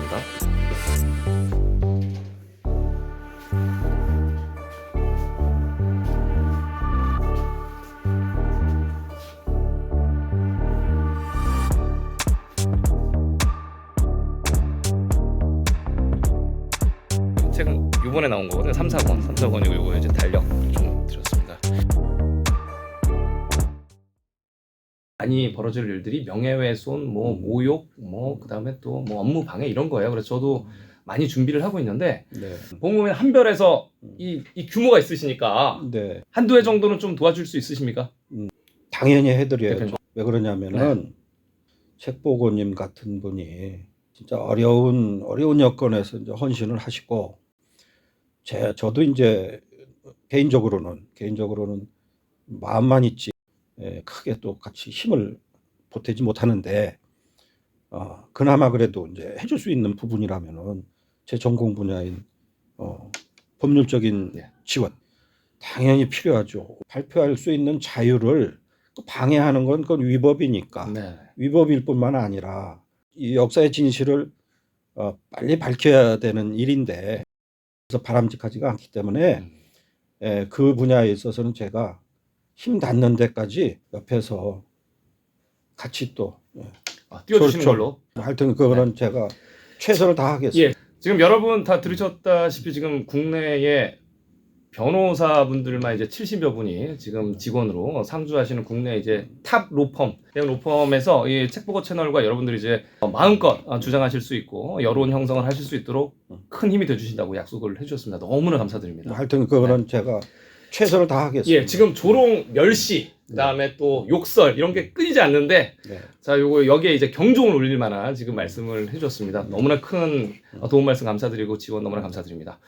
하겠습니다. 책은 이번에 나온 거거든요. 3사권이고 이거 이제 달력 좀 드렸습니다. 많이 벌어질 일들이 명예훼손, 뭐 모욕, 뭐 그다음에 또 뭐 업무 방해 이런 거예요. 그래서 저도 많이 준비를 하고 있는데 법무법인 한별에서 이 규모가 있으시니까 네. 한두 해 정도는 좀 도와줄 수 있으십니까? 당연히 해드려야죠. 대표님. 왜 그러냐면은 책보고님 같은 분이 진짜 어려운 여건에서 이제 헌신을 하시고 저도 이제 개인적으로는 마음만 있지 크게 또 같이 힘을 보태지 못하는데 그나마 그래도 이제 해줄 수 있는 부분이라면은 제 전공 분야인 법률적인 지원 당연히 필요하죠. 발표할 수 있는 자유를 방해하는 건 그건 위법이니까 위법일 뿐만 아니라 이 역사의 진실을 빨리 밝혀야 되는 일인데 그래서 바람직하지가 않기 때문에 그 분야에 있어서는 제가 힘 닿는 데까지 옆에서 같이 또 띄워주시는 걸로. 하여튼 그거는 제가 최선을 다하겠습니다. 지금 여러분 다 들으셨다시피 지금 국내에 변호사분들만 이제 70여 분이 지금 직원으로 상주하시는 국내 이제 탑 로펌에서 이 책보고 채널과 여러분들이 이제 마음껏 주장하실 수 있고 여론 형성을 하실 수 있도록 큰 힘이 되주신다고 약속을 해주셨습니다. 너무나 감사드립니다. 하여튼 그거는 제가 최선을 다하겠습니다. 지금 조롱, 멸시, 그다음에 또 욕설 이런 게 끊이지 않는데 자 요거 여기에 이제 경종을 울릴 만한 지금 말씀을 해주셨습니다. 너무나 큰 도움 말씀 감사드리고 지원 너무나 감사드립니다.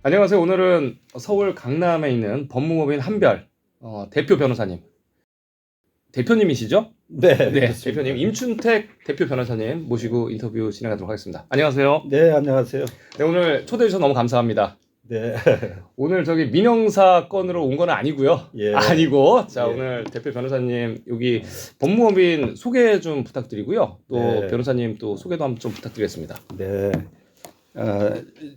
안녕하세요. 오늘은 서울 강남에 있는 법무법인 한별 대표 변호사님, 대표님이시죠? 네, 대표님 임춘택 대표 변호사님 모시고 인터뷰 진행하도록 하겠습니다. 안녕하세요. 네, 안녕하세요. 네, 오늘 초대해 주셔서 너무 감사합니다. 네. 오늘 저기 민형사 건으로 온 건 아니고요. 아니고 자 오늘 대표 변호사님 여기 법무법인 소개 좀 부탁드리고요. 또 변호사님 또 소개도 한번 좀 부탁드리겠습니다. 네.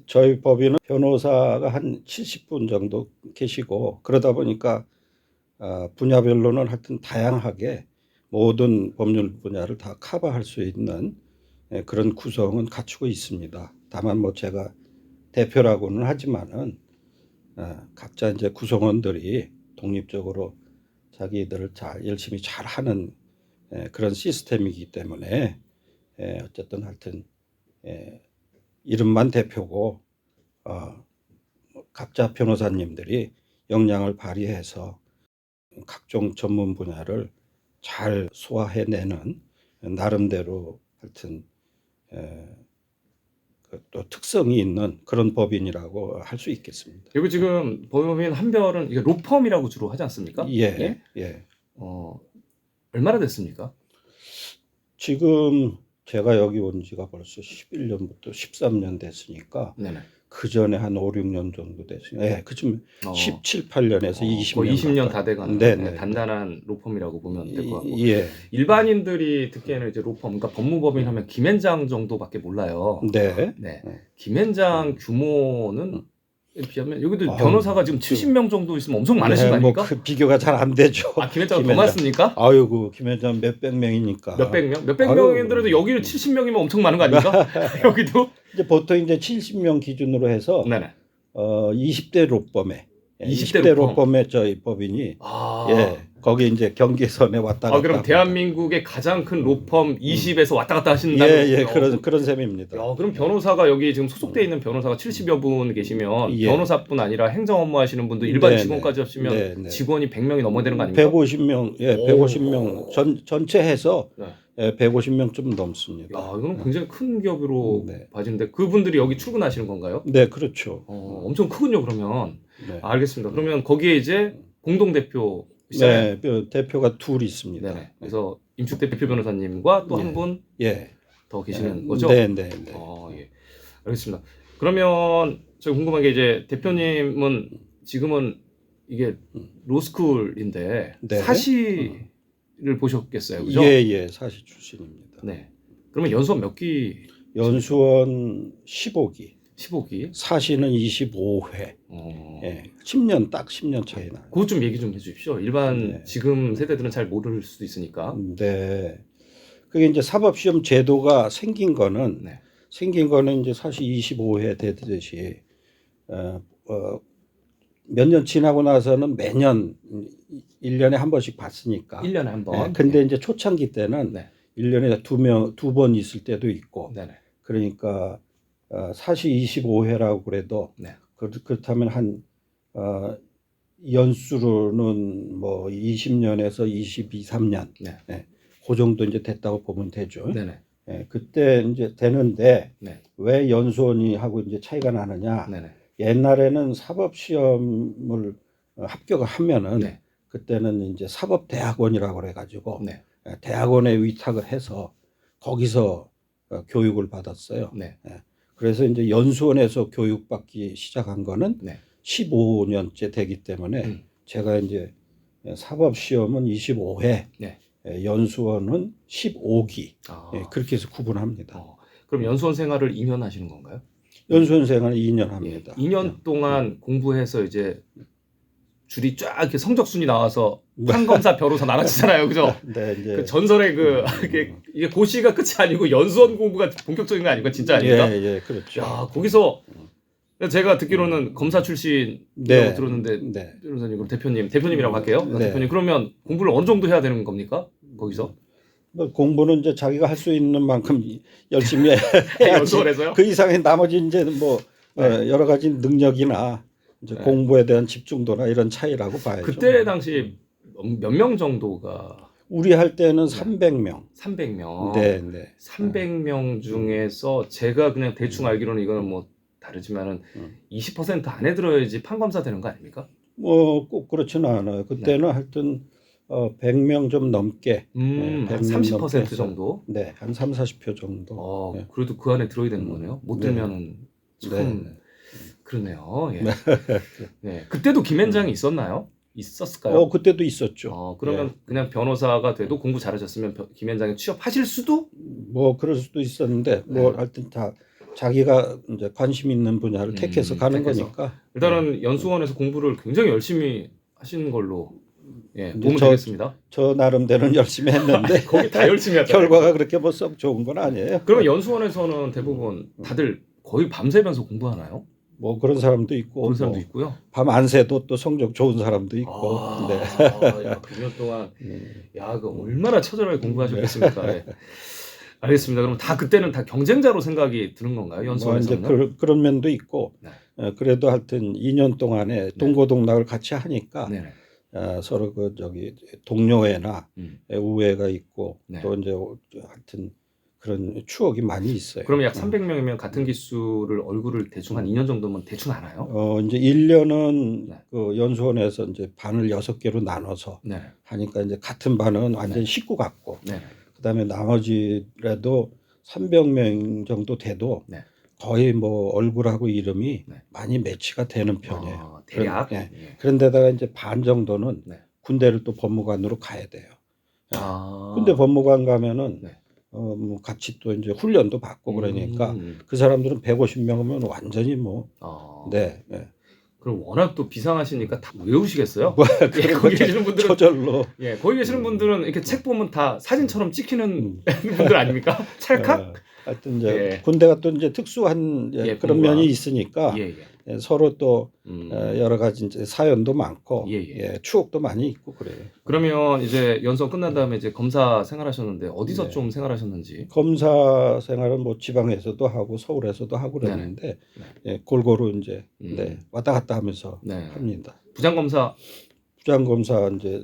저희 법인은 변호사가 한 70분 정도 계시고 그러다 보니까 분야별로는 하여튼 다양하게 모든 법률 분야를 다 커버할 수 있는 그런 구성은 갖추고 있습니다. 다만 뭐 제가 대표라고는 하지만은 각자 이제 구성원들이 독립적으로 자기들을 열심히 잘 하는 그런 시스템이기 때문에 어쨌든 하여튼 이름만 대표고 각자 변호사님들이 역량을 발휘해서 각종 전문 분야를 잘 소화해내는 나름대로 하여튼 또 특성이 있는 그런 법인이라고 할 수 있겠습니다. 그리고 지금 법무법인 한별은 이게 로펌이라고 주로 하지 않습니까? 예. 얼마나 됐습니까? 지금 제가 여기 온 지가 벌써 11년부터 13년 됐으니까 그 전에 한 5, 6년 정도 됐으니까 그쯤 17, 18년에서 20년 거의 20년 다 돼가는 단단한 로펌이라고 보면 될 것 같고 일반인들이 듣기에는 이제 로펌 그러니까 법무법인 하면 김앤장 정도밖에 몰라요. 김앤장 규모는 비하면 여기도 변호사가 지금 70명 정도 있으면 엄청 많으신 거 아닙니까? 그 비교가 잘 안 되죠. 김앤장은 더 많습니까? 아이고 김앤장 몇백 명이니까. 몇백 명? 몇백 명인데도 여기는 70명이면 엄청 많은 거 아닙니까? 여기도 이제 보통 이제 70명 기준으로 해서 20대 로펌에 20대 로펌에 저희 법인이 거기 이제 경계선에 왔다 갔다. 그럼 대한민국의 가장 큰 로펌 20에서 왔다 갔다 하신다는 그런 셈입니다. 그럼 변호사가 여기 지금 소속돼 있는 변호사가 70여 분 계시면 변호사뿐 아니라 행정 업무 하시는 분도 일반 직원까지 합치면 직원이 100명이 넘어야 되는 거 아닙니까? 150명, 150명 전체 해서 150명 좀 넘습니다. 이건 굉장히 큰 기업으로 봐지는데 그분들이 여기 출근하시는 건가요? 네, 그렇죠. 엄청 크군요, 그러면. 알겠습니다. 그러면 거기에 이제 공동대표 변호사시잖아요. 네, 대표가 둘 있습니다. 네네. 그래서 임축 대표 변호사님과 또 한 분 더 예, 계시는 거죠? 네. 예. 알겠습니다. 그러면 제가 궁금한 게 이제 대표님은 지금은 이게 로스쿨인데 네. 사시를 보셨겠어요, 그죠? 예, 사시 출신입니다. 네. 그러면 연수원 몇 기? 연수원 15기, 15기. 사시는 25회. 예, 10년 딱 10년 차이 나요. 그것 좀 얘기 좀 해주십시오. 일반 네. 지금 세대들은 잘 모를 수도 있으니까. 네. 그게 이제 사법시험 제도가 생긴 거는 네. 이제 사실 25회 되듯이 몇 년 지나고 나서는 매년 1년에 한 번씩 봤으니까. 1년에 한 번. 네. 근데 이제 초창기 때는 네. 1년에 두 번 있을 때도 있고. 네네. 그러니까 사시 25회라고 그래도 네. 그렇다면 한 연수로는 뭐 20년에서 22, 3년. 네. 네. 그 정도 이제 됐다고 보면 되죠. 네네. 네. 그때 이제 되는데 네. 왜 연수원이 하고 이제 차이가 나느냐? 네네. 옛날에는 사법시험을 합격을 하면은 네. 그때는 이제 사법대학원이라고 그래가지고 네. 대학원에 위탁을 해서 거기서 교육을 받았어요. 네. 그래서 이제 연수원에서 교육받기 시작한 거는 네. 15년째 되기 때문에 제가 이제 사법시험은 25회, 네. 연수원은 15기 아. 그렇게 해서 구분합니다. 그럼 연수원 생활을 2년 하시는 건가요? 연수원 생활은 2년 합니다. 2년 동안 공부해서 이제 줄이 쫙 이렇게 성적순위 나와서 판검사, 변호사 나눠지잖아요, 그죠? 네, 이제 그 전설의 이게 고시가 끝이 아니고 연수원 공부가 본격적인 거 아닙니까? 진짜 아닙니까? 예, 그렇죠. 야, 거기서 제가 듣기로는 검사 출신이라고 네. 들었는데 네. 변호사님, 그럼 대표님이라고 할게요. 네. 대표님, 그러면 공부를 어느 정도 해야 되는 겁니까? 거기서? 뭐 공부는 이제 자기가 할 수 있는 만큼 열심히 해야지. 연수원에서요? 그 이상의 나머지 이제 뭐 여러 가지 능력이나 이제 공부에 대한 집중도나 이런 차이라고 봐야죠. 그때 당시 몇 명 정도가 우리 할 때는 300명. 300명. 네. 300명 중에서 제가 그냥 대충 알기로는 이거는 뭐 다르지만은 20% 안에 들어야지 판검사 되는 거 아닙니까? 뭐 꼭 그렇지는 않아요. 그때는 하여튼 100명 좀 넘게. 한 30% 정도? 네, 한 3, 40표 정도. 네. 그래도 그 안에 들어야 되는 거네요. 못 들면은 참 그러네요. 예. 네. 그때도 김앤장이 있었을까요? 그때도 있었죠. 그러면 그냥 변호사가 돼도 공부 잘하셨으면 김앤장에 취업하실 수도? 뭐 그럴 수도 있었는데 뭐 하여튼 다 자기가 이제 관심 있는 분야를 택해서 가는 거니까. 일단은 연수원에서 공부를 굉장히 열심히 하시는 걸로 도움 되겠습니다. 저 나름대로는 열심히 했는데 거기 다 열심히 했다. 결과가 그렇게 뭐 썩 좋은 건 아니에요. 그러면 연수원에서는 대부분 다들 거의 밤새면서 공부하나요? 뭐 그런 사람도 있고 그런 사람도 있고요. 밤 안 새도 또 성적 좋은 사람도 있고. 네. 야, 9년 동안 야, 그 얼마나 처절하게 공부하셨겠습니까? 네. 알겠습니다. 그럼 다 그때는 다 경쟁자로 생각이 드는 건가요? 연수원에서는? 뭐 이제 그런 면도 있고. 네. 그래도 하여튼 2년 동안에 동고동락을 같이 하니까 서로 동료회나 우회가 있고 또 이제 하여튼 그런 추억이 많이 있어요. 그러면 약 300명이면 같은 기수를 얼굴을 대충 한 2년 정도면 대충 알아요? 이제 1년은 그 연수원에서 이제 반을 6개로 나눠서 하니까 이제 같은 반은 완전 식구 같고 그다음에 나머지라도 300명 정도 돼도 거의 뭐 얼굴하고 이름이 많이 매치가 되는 편이에요. 대략. 그런데다가 이제 반 정도는 군대를 또 법무관으로 가야 돼요. 군대 법무관 가면은 뭐 같이 또 이제 훈련도 받고 그러니까 그 사람들은 150명이면 완전히 뭐 그럼 워낙 또 비상하시니까 다 외우시겠어요? 거기 계시는 분들은 저절로. 거기 계시는 분들은 이렇게 책 보면 다 사진처럼 찍히는 분들 아닙니까? 찰칵? 하여튼 이제 군대가 또 이제 특수한 그런 면이 있으니까 서로 또 여러 가지 이제 사연도 많고 추억도 많이 있고 그래요. 그러면 이제 연수원 끝난 다음에 이제 검사 생활하셨는데 어디서 좀 생활하셨는지? 검사 생활은 뭐 지방에서도 하고 서울에서도 하고 그랬는데 골고루 이제 왔다 갔다 하면서 합니다. 부장검사 부장검사 이제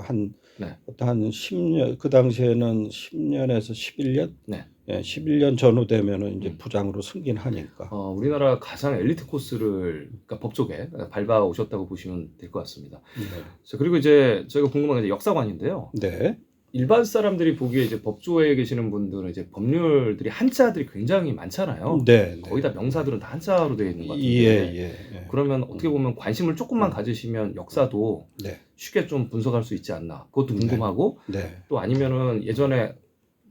한 네. 한 10년 그 당시에는 10년에서 11년 네. 11년 전후 되면은 이제 음. 부장으로 승진하니까. 우리나라 가장 엘리트 코스를 그러니까 법조계 밟아 오셨다고 보시면 될 것 같습니다. 네. 자, 그리고 이제 저희가 궁금한 게 이제 역사관인데요. 네. 일반 사람들이 보기에 이제 법조에 계시는 분들은 이제 법률들이 한자들이 굉장히 많잖아요. 네. 거의 다 명사들은 다 한자로 되어 있는 것 같은데. 예. 그러면 어떻게 보면 관심을 조금만 가지시면 역사도 네. 쉽게 좀 분석할 수 있지 않나. 그것도 네. 궁금하고 네. 또 아니면은 예전에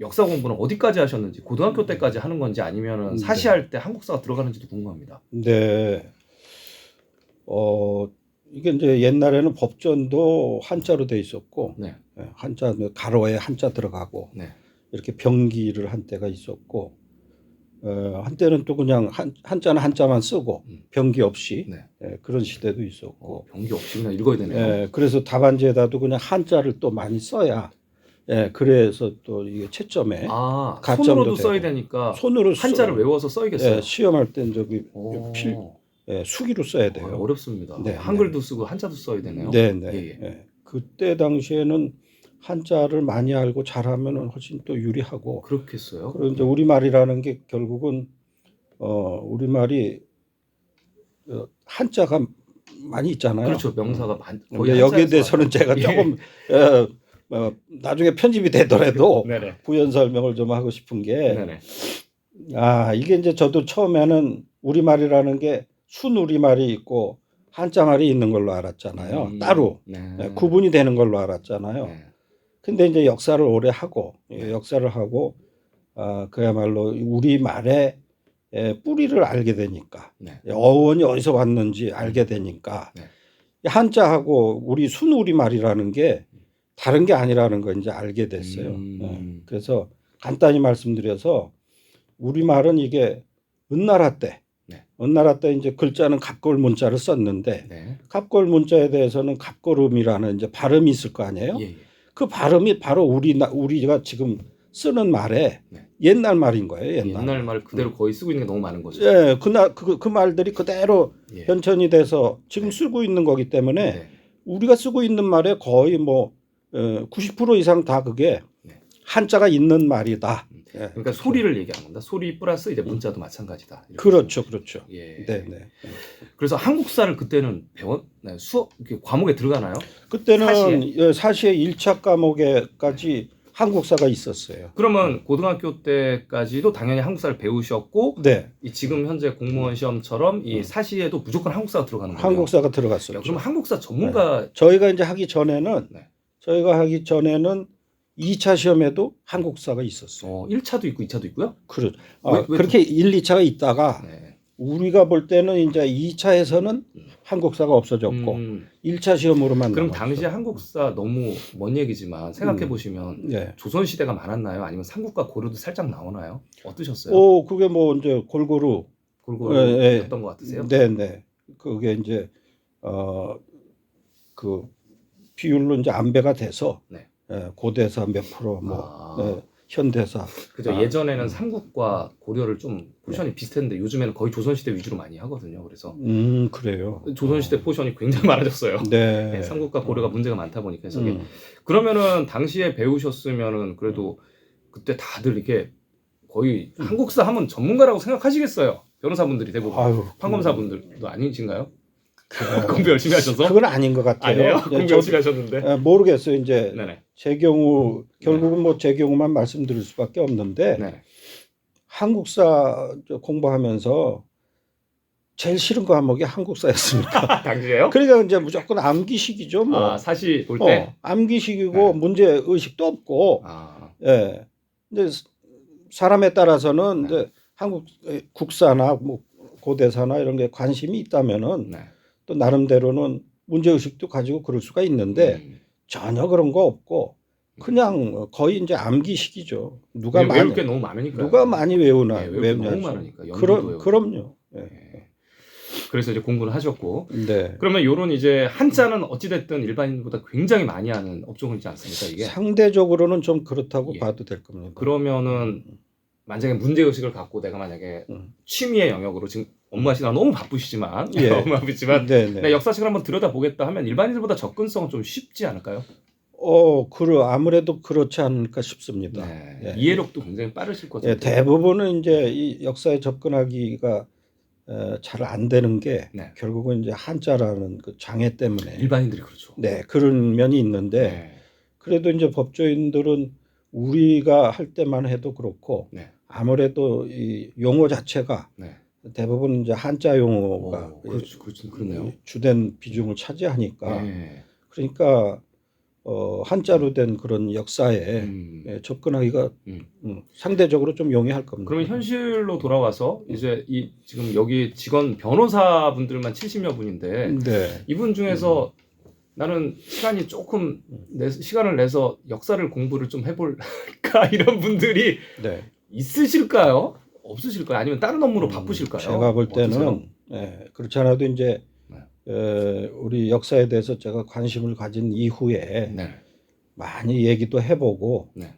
역사 공부는 어디까지 하셨는지 고등학교 때까지 하는 건지 아니면은 사시할 때 한국사가 들어가는지도 궁금합니다. 네. 이게 이제 옛날에는 법전도 한자로 돼 있었고, 네. 한자 가로에 한자 들어가고 네. 이렇게 병기를 한 때가 있었고, 한때는 또 그냥 한자는 한자만 쓰고 병기 없이 네. 그런 시대도 있었고, 병기 없이 그냥 읽어야 되네요. 그래서 답안지에다도 그냥 한자를 또 많이 써야, 그래서 또 이게 채점에 가점도 손으로도 되고. 써야 되니까 손으로 한자를 외워서 써야겠어요. 시험할 땐 저기 수기로 써야 돼요. 어렵습니다. 네, 한글도 쓰고 한자도 써야 되네요. 네. 예. 그때 당시에는 한자를 많이 알고 잘하면 훨씬 또 유리하고. 그렇겠어요. 그리고 이제 우리말이라는 게 결국은 우리말이 한자가 많이 있잖아요. 그렇죠. 명사가 거의 근데 여기에 대해서는 제가 조금 나중에 편집이 되더라도 네네. 부연 설명을 좀 하고 싶은 게, 네네. 이게 이제 저도 처음에는 우리말이라는 게 순우리말이 있고 한자말이 있는 걸로 알았잖아요. 따로 구분이 되는 걸로 알았잖아요. 근데 이제 역사를 오래 하고 그야말로 우리말의 뿌리를 알게 되니까, 어원이 어디서 왔는지 알게 되니까, 한자하고 우리 순우리말이라는 게 다른 게 아니라는 걸 이제 알게 됐어요. 그래서 간단히 말씀드려서 우리말은 이게 은나라 때 이제 글자는 갑골 문자를 썼는데, 갑골 문자에 대해서는 갑골음이라는 이제 발음이 있을 거 아니에요. 그 발음이 바로 우리가 지금 쓰는 말에 옛날 말인 거예요. 옛날 말 그대로 거의 쓰고 있는 게 너무 많은 거죠. 그 말들이 그대로 현천이 돼서 지금 쓰고 있는 거기 때문에 우리가 쓰고 있는 말에 거의 90% 이상 다 그게 한자가 있는 말이다. 그러니까 소리를 얘기하는 겁니다. 소리 플러스 이제 문자도 마찬가지다. 그렇죠. 네. 그래서 한국사를 그때는 수업 과목에 들어가나요? 그때는 사시의 1차 과목에까지 한국사가 있었어요. 그러면 고등학교 때까지도 당연히 한국사를 배우셨고, 이 지금 현재 공무원 시험처럼 이 사시에도 무조건 한국사가 들어가는 거예요. 한국사가 들어갔었죠. 그럼 한국사 전문가 저희가 이제 하기 전에는 2차 시험에도 한국사가 있었어요. 1차도 있고 2차도 있고요? 그렇죠. 그렇게 1, 2차가 있다가 우리가 볼 때는 이제 2차에서는 한국사가 없어졌고 1차 시험으로만 그럼 남았죠. 당시 한국사 너무 먼 얘기지만 생각해 보시면 조선 시대가 많았나요? 아니면 삼국과 고려도 살짝 나오나요? 어떠셨어요? 그게 이제 골고루 했던 것 같으세요? 네. 그게 이제 그 비율로 이제 안배가 돼서 고대사 몇 프로 현대사. 그죠. 예전에는 삼국과 고려를 좀 포션이 비슷했는데 요즘에는 거의 조선시대 위주로 많이 하거든요. 그래서 그래요. 조선시대 포션이 굉장히 많아졌어요. 삼국과 고려가 문제가 많다 보니까 해석이. 그러면은 당시에 배우셨으면은 그래도 그때 다들 이렇게 거의 한국사 하면 전문가라고 생각하시겠어요. 변호사분들이 대부분. 판검사분들도 아니신가요? 공부 열심히 하셔서? 그건 아닌 것 같아요. 아니에요? 공부 열심히 하셨는데? 모르겠어요. 이제 제 경우 결국은 제 경우만 말씀드릴 수밖에 없는데, 한국사 공부하면서 제일 싫은 과목이 한국사였습니다. 당시에요? 그러니까 이제 무조건 암기식이죠. 사시 볼 때? 암기식이고 문제 의식도 없고. 근데 사람에 따라서는 이제 한국 국사나 고대사나 이런 게 관심이 있다면은 또 나름대로는 문제의식도 가지고 그럴 수가 있는데 전혀 그런 거 없고 그냥 거의 이제 암기식이죠. 외울 게 너무 많으니까. 누가 많이 외우나. 외울 게 너무 많으니까. 그럼요. 그래서 이제 공부를 하셨고. 그러면 요런 이제 한자는 어찌됐든 일반인보다 굉장히 많이 하는 업종이지 않습니까? 이게? 상대적으로는 좀 그렇다고 봐도 될 겁니다. 그러면은 만약에 문제의식을 갖고 내가 만약에 취미의 영역으로 지금 음. 업무하시느라 너무 바쁘시지만 예. 너무 바쁘지만 네네. 내 역사책을 한번 들여다보겠다 하면 일반인들보다 접근성은 좀 쉽지 않을까요? 아무래도 그렇지 않을까 싶습니다. 네. 예. 이해력도 굉장히 빠르실 것 예, 같아요. 대부분은 이제 이 역사에 접근하기가 잘 안 되는 게 네. 결국은 이제 한자라는 그 장애 때문에 일반인들이 그렇죠. 네, 그런 면이 있는데 네. 그래도 이제 법조인들은 우리가 할 때만 해도 그렇고 네. 아무래도 이 용어 자체가 네. 대부분 이제 한자 용어가 그렇죠. 그렇네요. 주된 비중을 차지하니까 네. 그러니까 한자로 된 그런 역사에 접근하기가 상대적으로 좀 용이할 겁니다. 그러면 현실로 돌아와서 이제 이 지금 여기 직원 변호사분들만 70여 분인데 네. 이분 중에서 나는 시간이 조금 시간을 내서 역사를 공부를 좀 해볼까 이런 분들이 네. 있으실까요? 없으실까요? 아니면 다른 업무로 바쁘실까요? 제가 볼 어떠세요? 때는 그렇지 않아도 이제 우리 역사에 대해서 제가 관심을 가진 이후에 네. 많이 얘기도 해보고 네.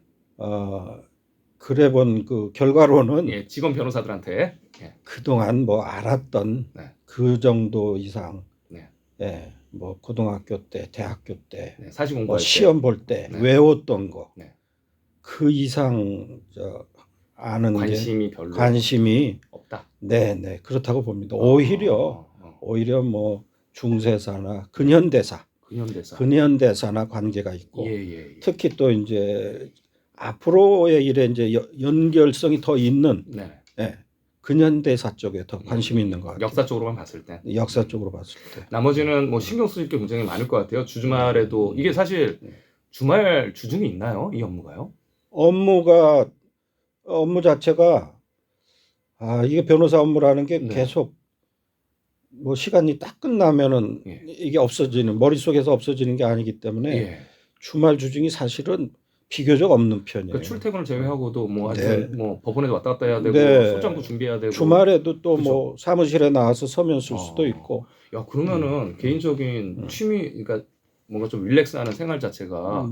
그래본 그 결과로는 예, 직원 변호사들한테 그동안 뭐 알았던 네. 그 정도 이상 네. 뭐 고등학교 때, 대학교 때, 네, 사실 뭐 공부할 때 시험 볼 때 네. 외웠던 거, 네. 그 이상 아는 관심이 게 별로 관심이 없다. 네, 그렇다고 봅니다. 오히려 뭐 중세사나 근현대사나 관계가 있고 예. 특히 또 이제 앞으로의 일에 이제 연결성이 더 있는 네. 근현대사 쪽에 더 관심이 있는 것 같아요. 역사 쪽으로만 봤을 때. 역사 쪽으로 봤을 때. 나머지는 뭐 신경 쓰실 게 굉장히 많을 것 같아요. 주말에도 이게 사실 주말 주중이 있나요? 이 업무가요? 업무 자체가 이게 변호사 업무라는 게 계속 뭐 시간이 딱 끝나면은 이게 머릿속에서 없어지는 게 아니기 때문에 주말 주중이 사실은 비교적 없는 편이에요. 그러니까 출퇴근을 제외하고도 뭐 네. 하여튼 뭐 법원에도 왔다 갔다 해야 되고 소장도 준비해야 되고 주말에도 또 뭐 사무실에 나와서 서면 쓸 수도 있고. 야, 그러면은 개인적인 취미 그러니까 뭔가 좀 릴렉스하는 생활 자체가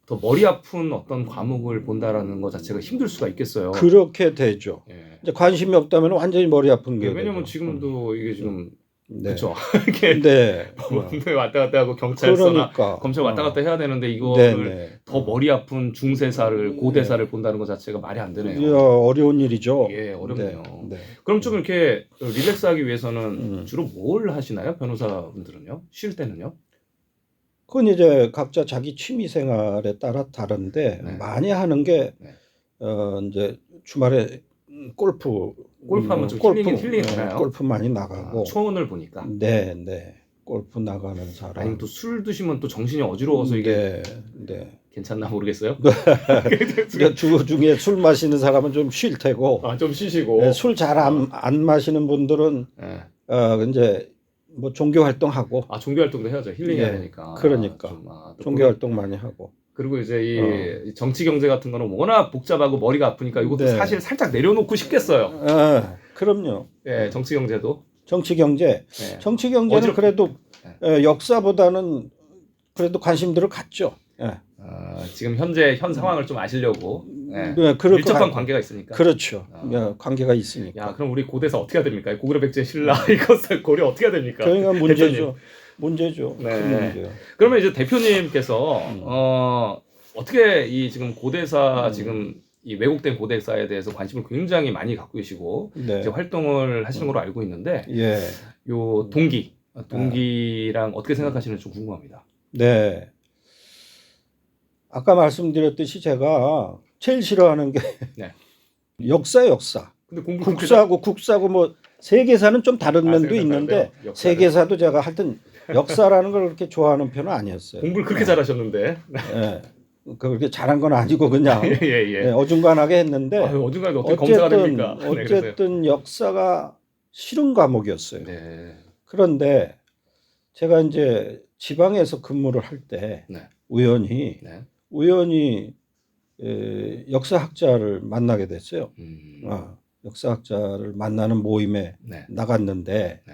더 머리 아픈 어떤 과목을 본다라는 것 자체가 힘들 수가 있겠어요. 그렇게 되죠. 이제 관심이 없다면 완전히 머리 아픈 게 왜냐면 되죠. 지금도 이게 지금 그렇죠. 이렇게 법원에 왔다 갔다 하고 경찰서나 그러니까. 검찰 왔다 갔다 해야 되는데 이거를 더 머리 아픈 중세사를 고대사를 본다는 것 자체가 말이 안 되네요. 어려운 일이죠. 예, 어렵네요. 그럼 좀 이렇게 릴렉스하기 위해서는 주로 뭘 하시나요? 변호사분들은요? 쉴 때는요? 그건 이제 각자 자기 취미 생활에 따라 다른데 많이 하는 게 이제 주말에 골프하면 좀 힐링이 되나요? 골프 많이 나가고 초원을 보니까. 골프 나가는 사람. 아니면 또 술 드시면 또 정신이 어지러워서 이게 괜찮나 모르겠어요. 그러니까 주중에 술 마시는 사람은 좀 쉴 테고. 좀 쉬시고. 술 잘 안 마시는 분들은 이제 뭐 종교 활동하고. 종교 활동도 해야죠. 힐링해야 되니까. 그러니까 종교 활동 많이 하고. 그리고 이제 이 정치 경제 같은 거는 워낙 복잡하고 머리가 아프니까 이것도 사실 살짝 내려놓고 싶겠어요. 그럼요. 정치 경제도. 정치 경제는 그래도 역사보다는 그래도 관심들을 갖죠. 지금 현 상황을 좀 아시려고 밀접한 관계가 있으니까. 그렇죠. 관계가 있으니까. 야, 그럼 우리 고대사 어떻게 해야 됩니까? 고구려백제 신라 이것을 고려 어떻게 해야 됩니까? 그러니까 문제죠. 네. 그러면 이제 대표님께서 어떻게 이 지금 고대사 지금 이 왜곡된 고대사에 대해서 관심을 굉장히 많이 갖고 계시고 이제 활동을 하시는 걸로 알고 있는데 요 동기랑 어떻게 생각하시는지 좀 궁금합니다. 네. 아까 말씀드렸듯이 제가 제일 싫어하는 게 역사. 근데 국사고 뭐 세계사는 좀 다른 면도 있는데 세계사도 제가 하여튼 역사라는 걸 그렇게 좋아하는 편은 아니었어요. 공부를 그렇게 잘하셨는데. 그렇게 잘한 건 아니고 그냥 어중간하게 했는데 어중간하게 어떻게 검사가 됩니까? 어쨌든 역사가 싫은 과목이었어요. 그런데 제가 이제 지방에서 근무를 할 때 우연히 역사학자를 만나게 됐어요. 역사학자를 만나는 모임에 나갔는데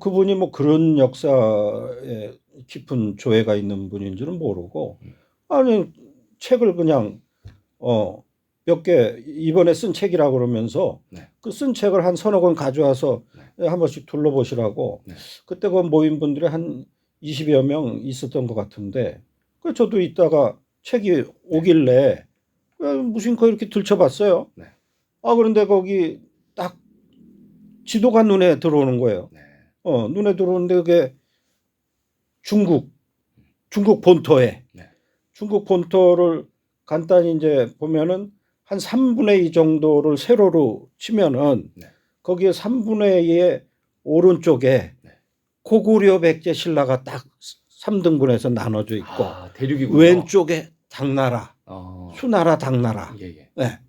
그분이 뭐 그런 역사에 깊은 조예가 있는 분인 줄은 모르고 책을 그냥 몇 개 이번에 쓴 책이라고 그러면서 네. 그 쓴 책을 한 서너 권 가져와서 한 번씩 둘러보시라고. 네. 그때 그 모인 분들이 한 20여 명 있었던 것 같은데 그 저도 이따가 책이 오길래 무심코 이렇게 들춰봤어요. 네. 그런데 거기 딱 지도가 눈에 들어오는 거예요. 네. 눈에 들어오는데 그게 중국 본토에 네. 중국 본토를 간단히 이제 보면은 한 3분의 2 정도를 세로로 치면은 네. 거기에 3분의 2의 오른쪽에 네. 고구려 백제 신라가 딱 3등분해서 나눠져 있고 대륙이군요. 왼쪽에 당나라, 수나라, 당나라. 예, 예. 네.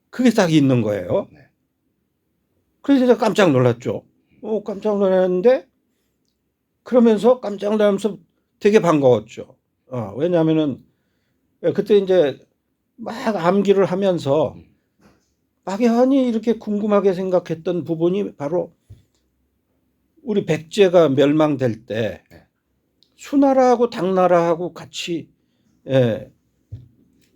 그게 딱 있는 거예요. 네. 그래서 제가 깜짝 놀랐죠. 깜짝 놀랐는데 그러면서 깜짝 놀라면서 되게 반가웠죠. 왜냐하면은 그때 이제 막 암기를 하면서 막연히 이렇게 궁금하게 생각했던 부분이 바로 우리 백제가 멸망될 때 네. 수나라하고 당나라하고 같이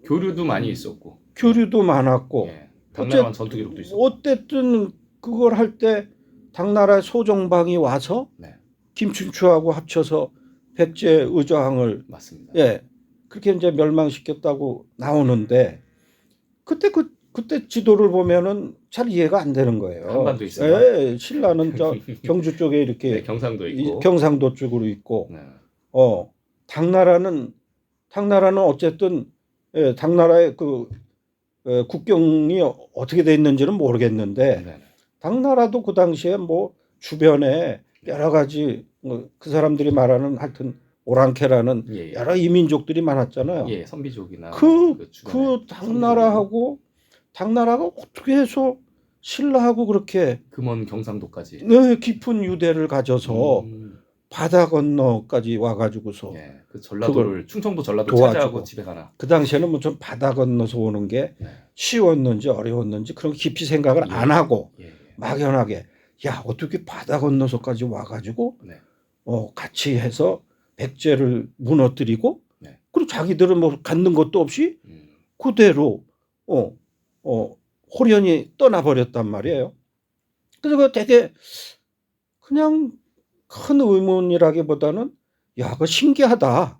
교류도 많이 있었고 교류도 많았고 예. 당나라와 전투 기록도 있었고 어쨌든 그걸 할 때 당나라 소정방이 와서 네. 김춘추하고 합쳐서 백제 의저항을 맞습니다. 그렇게 이제 멸망시켰다고 나오는데 그때 지도를 보면은 잘 이해가 안 되는 거예요. 한반도 있어요. 신라는 저 경주 쪽에 이렇게 네, 경상도 있고 경상도 쪽으로 있고 네. 당나라는 어쨌든 당나라의 그 국경이 어떻게 돼 있는지는 모르겠는데 네. 당나라도 그 당시에 뭐 주변에 여러 가지 그 사람들이 말하는 하여튼 오랑캐라는 예. 여러 이민족들이 많았잖아요. 예, 선비족이나 그 주변에 당나라가 어떻게 해서 신라하고 그렇게 그 먼 경상도까지 깊은 유대를 가져서 바다 건너까지 와가지고서 예, 그 전라도를 충청도 전라도 도와주고. 찾아가고 집에 가나. 그 당시에는 뭐 좀 바다 건너서 오는 게 네. 쉬웠는지 어려웠는지 그런 깊이 생각을 안 하고 예, 예. 막연하게 어떻게 바다 건너서까지 와가지고 네. 같이 해서 백제를 무너뜨리고 네. 그리고 자기들은 뭐 갖는 것도 없이 그대로 호련히 떠나버렸단 말이에요. 그래서 그 되게 그냥 큰 의문이라기보다는 그거 신기하다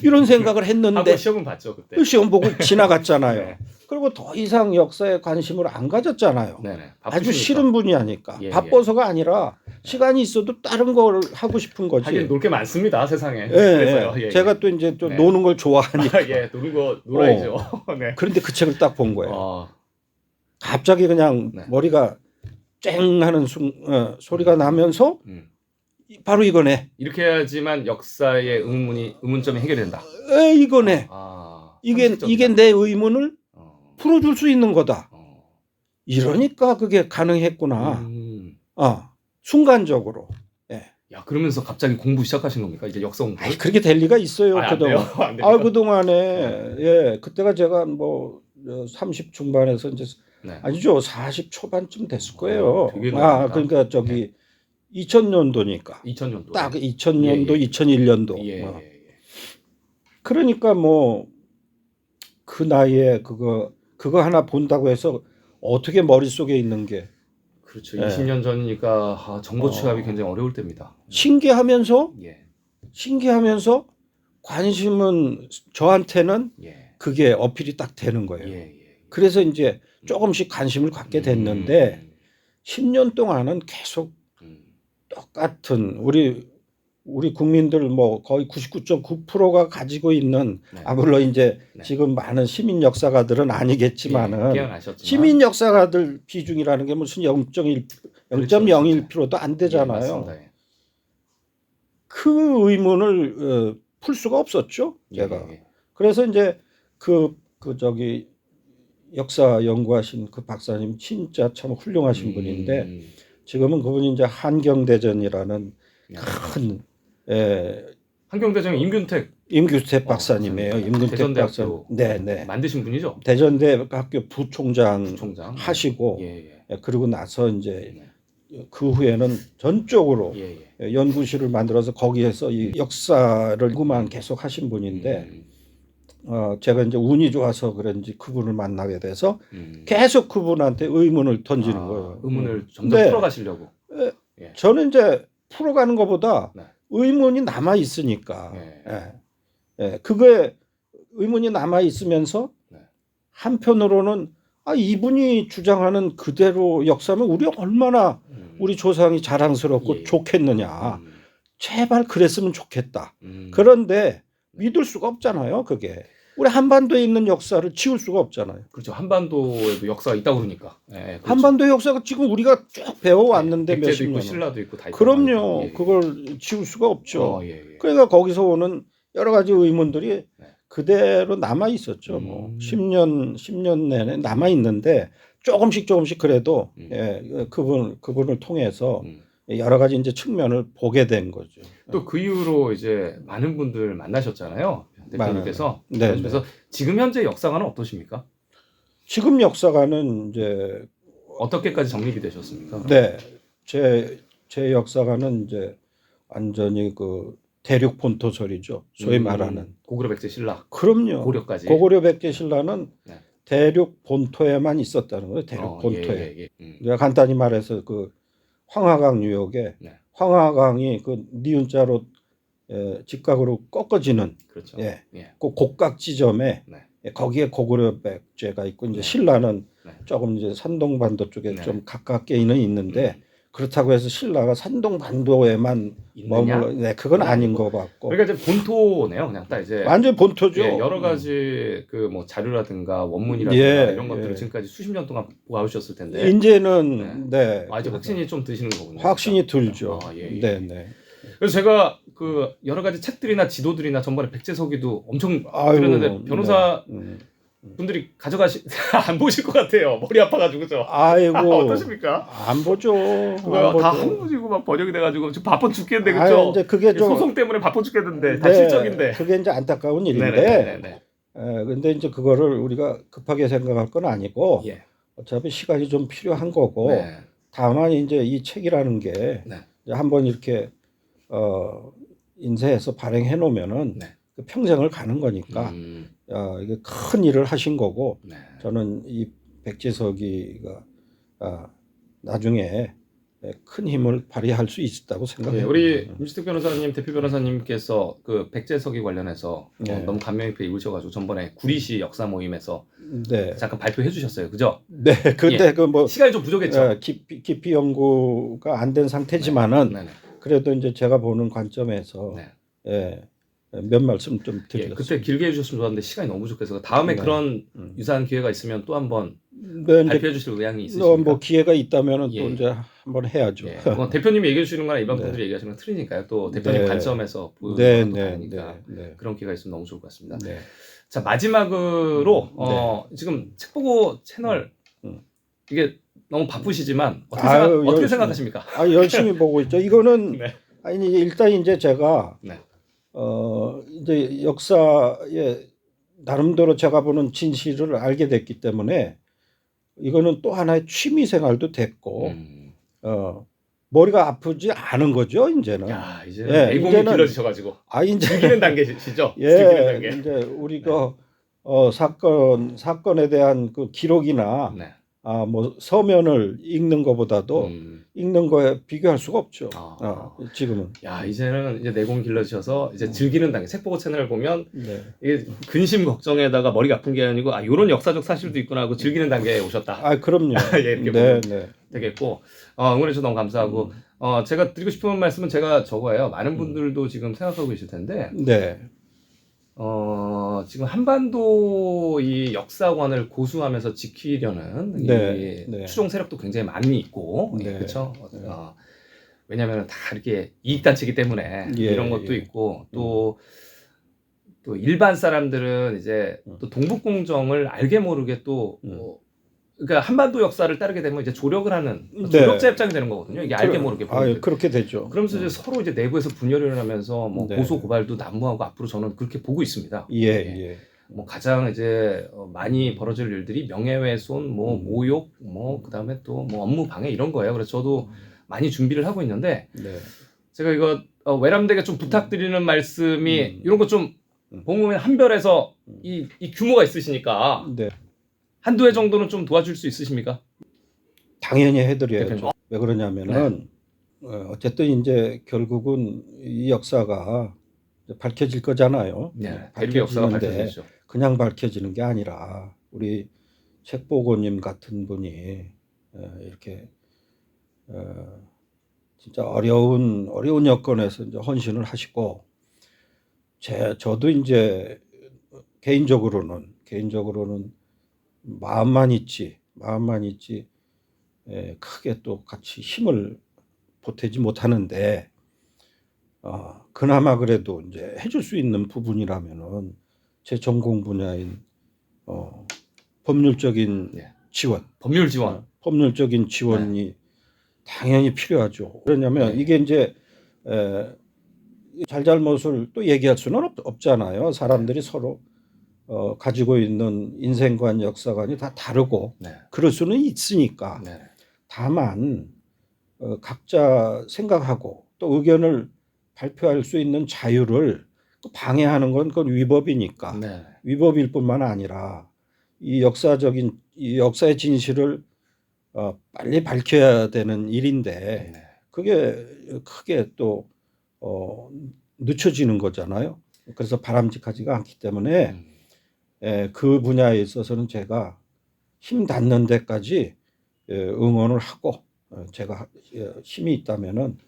이런 생각을 했는데 하고 시험은 봤죠 그때. 시험 보고 지나갔잖아요. 네. 그리고 더 이상 역사에 관심을 안 가졌잖아요. 네네. 아주 싫은 분야니까. 예, 바빠서가 아니라 시간이 있어도 다른 걸 하고 싶은 거지. 하긴 놀 게 많습니다 세상에. 그래서요. 예, 제가 또 이제 또 네. 노는 걸 좋아하니까. 예, 노는 거 놀아야죠. 네. 그런데 그 책을 딱 본 거예요. 갑자기 그냥 네. 머리가 쨍 하는 소리가 나면서 바로 이거네. 이렇게 해야지만 역사의 의문점이 해결된다. 이거네. 이게 내 의문을 풀어줄 수 있는 거다. 이러니까 그게 가능했구나. 순간적으로. 야, 그러면서 갑자기 공부 시작하신 겁니까? 이제 역사 공부? 그렇게 될 리가 있어요. 그동안. 그동안에 그때가 제가 뭐 30 중반에서 이제 아니죠. 40 초반쯤 됐을 거예요. 그러니까 저기 2000년도니까. 2000년도. 딱 2000년도, 2001년도. 그러니까 뭐 그 나이에 그거 하나 본다고 해서 어떻게 머릿속에 있는 게 그렇죠. 20년 전이니까 정보 취합이 굉장히 어려울 때입니다. 신기하면서 관심은 저한테는 그게 어필이 딱 되는 거예요. 그래서 이제 조금씩 관심을 갖게 됐는데 10년 동안은 계속 똑같은 우리 국민들 뭐 거의 99.9%가 가지고 있는 물론 이제 지금 많은 시민 역사가들은 아니겠지만은 시민 역사가들 비중이라는 게 무슨 0.01%도 안 되잖아요. 그 의문을 풀 수가 없었죠, 제가. 그래서 이제 그 저기 역사 연구하신 그 박사님 진짜 참 훌륭하신 분인데 지금은 그분이 이제 한경대전이라는 큰 한경대전 임균택 박사님이에요. 임균택 박사님. 네. 만드신 분이죠. 대전대학교 부총장 하시고 그리고 나서 이제 그 후에는 전적으로 연구실을 만들어서 거기에서 이 역사를 연구만 계속 하신 분인데 제가 이제 운이 좋아서 그런지 그분을 만나게 돼서 계속 그분한테 의문을 던지는 거예요. 의문을 점점 네. 풀어가시려고. 예. 저는 이제 풀어가는 것보다 네. 의문이 남아 있으니까. 예. 그거에 의문이 남아 있으면서 네. 한편으로는 이분이 주장하는 그대로 역사면 우리 얼마나 우리 조상이 자랑스럽고 예. 좋겠느냐. 제발 그랬으면 좋겠다. 음. 그런데 믿을 수가 없잖아요. 그게 우리 한반도에 있는 역사를 지울 수가 없잖아요. 그렇죠. 한반도에도 역사가 있다고 그러니까. 예, 그렇죠. 한반도 역사가 지금 우리가 쭉 배워왔는데 백제도 몇십 있고 년. 신라도 있고 다 있고. 그럼요. 예. 그걸 지울 수가 없죠. 예. 그러니까 거기서 오는 여러 가지 의문들이 네. 그대로 남아 있었죠. 뭐 10년 내내 남아 있는데 조금씩 그래도 그분을 통해서 여러 가지 이제 측면을 보게 된 거죠. 또 그 이후로 이제 많은 분들 만나셨잖아요. 대표님께서. 네. 그래서 지금 현재 역사관은 어떠십니까? 지금 역사관은 이제 어떻게까지 정립이 되셨습니까? 네. 제 역사관은 이제 완전히 그 대륙 본토설이죠. 소위 말하는 고구려 백제 신라. 그럼요. 고려까지. 고구려 백제 신라는 네. 대륙 본토에만 있었다는 거예요. 대륙 본토에. 예. 간단히 말해서 그 황하강 유역에 네. 황하강이 그 니은자로 직각으로 꺾어지는 그렇죠. 예. 예. 그 곡각 지점에 네. 거기에 고구려 백제가 있고 이제 네. 신라는 네. 조금 이제 산동반도 쪽에 네. 좀 가깝게는 있는데 그렇다고 해서 신라가 산동반도에만 있느냐? 머물러 그건 아닌 것 같고. 그러니까 이제 본토네요. 그냥 딱 이제 완전 본토죠. 예, 여러 가지 그 뭐 자료라든가 원문이라든가 이런 것들을 지금까지 수십 년 동안 보아오셨을 텐데 이제는 네. 이제 확신이 좀 드시는 거군요. 확신이 들죠. 예. 네. 그래서 제가 그 여러 가지 책들이나 지도들이나 전번에 백제서기도 엄청 드렸는데 변호사 분들이 안 보실 것 같아요. 머리 아파가지고 그죠? 아이고 어떠십니까? 안 보죠. 다 한국이고 막 번역이 돼가지고 지금 바빠 죽겠는데 그죠? 이제 그게 좀 소송 때문에 바빠 죽겠는데 다 실적인데. 그게 이제 안타까운 일인데. 네네네. 근데 이제 그거를 우리가 급하게 생각할 건 아니고 예. 어차피 시간이 좀 필요한 거고 네. 다만 이제 이 책이라는 게 네. 이제 한번 이렇게 인쇄해서 발행해 놓으면은 네. 평생을 가는 거니까 이게 큰 일을 하신 거고 네. 저는 이 백제서기가 나중에 큰 힘을 발휘할 수 있다고 생각해요. 우리 임시택 변호사님, 대표 변호사님께서 그 백제서기 관련해서 너무 감명 깊게 읽으셔가지고 전번에 구리시 역사 모임에서 잠깐 발표해 주셨어요, 그죠? 네, 근데 그 뭐 시간이 좀 부족했죠. 깊이 연구가 안 된 상태지만은 그래도 이제 제가 보는 관점에서 몇 말씀 좀 드리겠습니다. 그때 길게 해주셨으면 좋았는데 시간이 너무 부족해서 다음에 그런 유사한 기회가 있으면 또 한번 발표해 주실 의향이 있으십니까? 뭐 기회가 있다면은 또 이제 한번 해야죠. 뭐 대표님이 얘기해 주시는 거랑 일반 분들이 얘기하시는 건 틀리니까요. 또 대표님 관점에서 보는 것도 다르니까 그런 기회가 있으면 너무 좋을 것 같습니다. 자, 마지막으로 지금 책 보고 채널 이게 너무 바쁘시지만 어떻게 생각하십니까? 열심히 보고 있죠. 이거는 일단 이제 제가 이제 역사에 나름대로 제가 보는 진실을 알게 됐기 때문에 이거는 또 하나의 취미 생활도 됐고 머리가 아프지 않은 거죠 이제는. 야, 이제는 내공이 길러지셔가지고 이제 즐기는 단계시죠? 즐기는 단계. 이제 우리가 사건에 대한 그 기록이나 뭐 서면을 읽는 것보다도 읽는 거에 비교할 수가 없죠. 지금은. 야, 이제는 이제 내공 길러지셔서 이제 즐기는 단계. 책 보고 채널을 보면 이게 근심 걱정에다가 머리가 아픈 게 아니고 이런 역사적 사실도 있구나 하고 즐기는 단계에 오셨다. 그럼요. 이렇게 보면 되겠고 응원해 주셔서 너무 감사하고 제가 드리고 싶은 말씀은 제가 저거예요. 많은 분들도 지금 생각하고 계실 텐데 지금 한반도 이 역사관을 고수하면서 지키려는 이 추종 세력도 굉장히 많이 있고, 그렇죠? 왜냐하면 다 이렇게 이익단체이기 때문에 이런 것도 있고 또 일반 사람들은 이제 또 동북공정을 알게 모르게 또 그러니까 한반도 역사를 따르게 되면 이제 조력을 하는 조력자 입장이 되는 거거든요. 이게 알게 모르게 그렇게 되죠. 그러면서 이제 서로 이제 내부에서 분열이 일어나면서 뭐 고소 고발도 난무하고 앞으로 저는 그렇게 보고 있습니다. 뭐 가장 이제 많이 벌어질 일들이 명예훼손, 뭐 모욕, 뭐 그다음에 또 뭐 업무 방해 이런 거예요. 그래서 저도 많이 준비를 하고 있는데 제가 이거 외람되게 좀 부탁드리는 말씀이 이런 거 좀 법무법인 한별에서 이 규모가 있으시니까 네. 한두 해 정도는 좀 도와줄 수 있으십니까? 당연히 해드려야죠. 대표님. 왜 그러냐면은 어쨌든 이제 결국은 이 역사가 밝혀질 거잖아요. 네, 대립 역사가 밝혀지는데 밝혀지죠. 그냥 밝혀지는 게 아니라 우리 책보고님 같은 분이 이렇게 진짜 어려운 여건에서 이제 헌신을 하시고 저도 이제 개인적으로는 마음만 있지 크게 또 같이 힘을 보태지 못하는데 그나마 그래도 이제 해줄 수 있는 부분이라면은 제 전공 분야인 법률적인 예. 지원, 법률 지원. 법률적인 지원이 당연히 필요하죠. 왜냐하면 네. 이게 이제 잘잘못을 또 얘기할 수는 없잖아요. 사람들이 서로 가지고 있는 인생관, 역사관이 다 다르고 네. 그럴 수는 있으니까. 네. 다만 각자 생각하고 또 의견을 발표할 수 있는 자유를 방해하는 건 그건 위법이니까. 네. 위법일 뿐만 아니라 이 역사의 진실을 빨리 밝혀야 되는 일인데 네. 그게 크게 또 늦춰지는 거잖아요. 그래서 바람직하지가 않기 때문에 그 분야에 있어서는 제가 힘 닿는 데까지 응원을 하고 제가 힘이 있다면은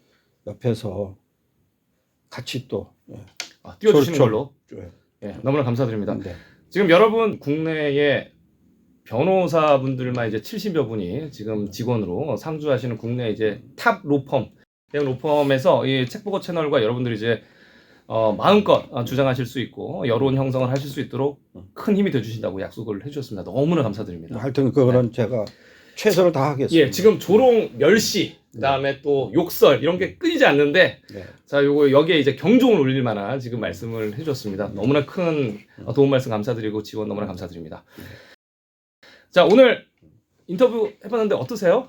옆에서 같이 또 띄워주시는 저- 걸로. 예, 너무나 감사드립니다. 네. 지금 여러분 국내에 변호사분들만 이제 70여 분이 지금 직원으로 상주하시는 국내 이제 탑 로펌, 대형 로펌에서 이 책보고 채널과 여러분들이 이제 마음껏 주장하실 수 있고 여론 형성을 하실 수 있도록 큰 힘이 되주신다고 약속을 해주셨습니다. 너무나 감사드립니다. 하여튼 그거는 제가 최선을 다하겠습니다. 예, 지금 조롱, 멸시, 그다음에 또 욕설 이런 게 끊이지 않는데 네. 자, 요거 여기에 이제 경종을 울릴 만한 지금 말씀을 해주셨습니다. 너무나 큰 도움 말씀 감사드리고 지원 너무나 감사드립니다. 자, 오늘 인터뷰 해봤는데 어떠세요?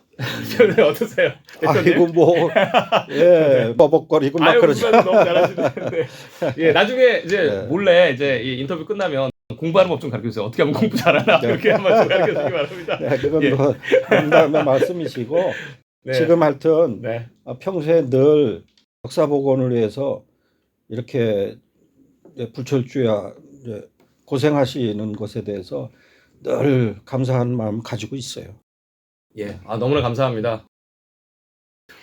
어떠세요? 아이고 버벅거리고 막 아유, 그러죠. 너무 잘하시는데. 예, 나중에 이제 네. 몰래 이제 이 인터뷰 끝나면 공부하는 법 좀 가르쳐 주세요. 어떻게 하면 공부 잘하나 네. 이렇게 한번 좀 가르쳐 주시기 바랍니다. 네, 그건 예. 뭐 농담의 말씀이시고 네. 지금 하여튼 네. 평소에 늘 역사 복원을 위해서 이렇게 불철주야 고생하시는 것에 대해서 늘 감사한 마음 가지고 있어요. 예, 너무나 감사합니다.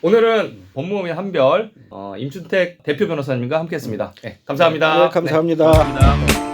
오늘은 법무법인 한별 임춘택 대표 변호사님과 함께했습니다. 네, 감사합니다. 네, 감사합니다. 네, 감사합니다.